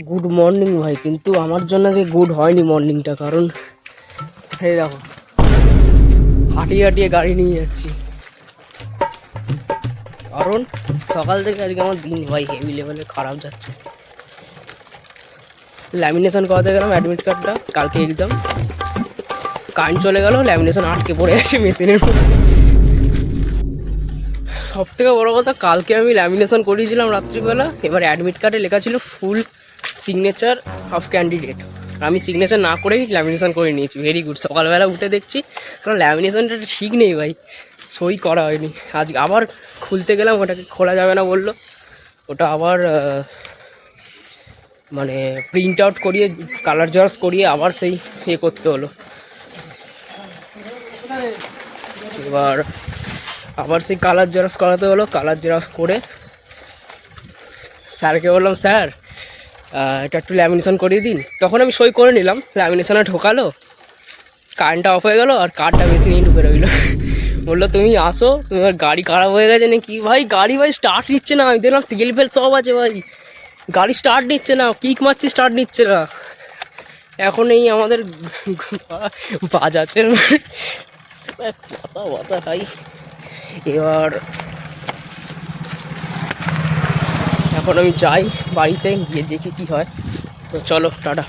Good morning ভাই, কিন্তু আমার জন্য যে গুড হয়নি মর্নিংটা, কারণ এই দেখো হাঁটিয়ে হাঁটিয়ে গাড়ি নিয়ে যাচ্ছি। কারণ সকাল থেকে আজকে আমার দিন ভাই হেভি লেভেলে খারাপ যাচ্ছে। ল্যামিনেশন করাতে গেলাম অ্যাডমিট কার্ডটা, কালকে এক্সাম, কারেন্ট চলে গেল, ল্যামিনেশন আটকে পড়ে আছে মেশিনের মধ্যে। সব থেকে বড়ো কথা, কালকে আমি ল্যামিনেশন করিয়েছিলাম রাত্রিবেলা, এবার অ্যাডমিট কার্ডে লেখা ছিল ফুল সিগনেচার অফ ক্যান্ডিডেট, আমি সিগনেচার না করেই ল্যামিনেশন করে নিয়েছি। Very good. সকালবেলা উঠে দেখছি কারণ ল্যামিনেশনটা ঠিক নেই ভাই, সই করা হয়নি। আজকে আবার খুলতে গেলাম, ওটাকে খোলা যাবে না বললো, ওটা আবার মানে প্রিন্ট আউট করিয়ে কালার জেরক্স করিয়ে আবার সেই করতে হলো। এবার আবার সেই কালার জেরক্স করাতে হলো, কালার জেরক্স করে স্যারকে বললাম, স্যার এটা একটু ল্যামিনেশন করিয়ে দিন। তখন আমি সই করে নিলাম, ল্যামিনেশনে ঢোকালো, কারেন্টটা অফ হয়ে গেলো আর কার্ডটা বেশি নিয়ে ঢুকে রইলো। বললো তুমি আসো, তোমার গাড়ি খারাপ হয়ে গেছে নাকি। ভাই গাড়ি ভাই স্টার্ট নিচ্ছে না, আমি দেখলাম তেল ফেল সব আছে ভাই, গাড়ি স্টার্ট নিচ্ছে না, কিক মারছি স্টার্ট নিচ্ছে না। এখন এই আমাদের বাজাজের কথা কথা ভাই। এবার এখন আমি যাই বাড়িতে, গিয়ে দেখি কি হয়। তো চলো টাটা।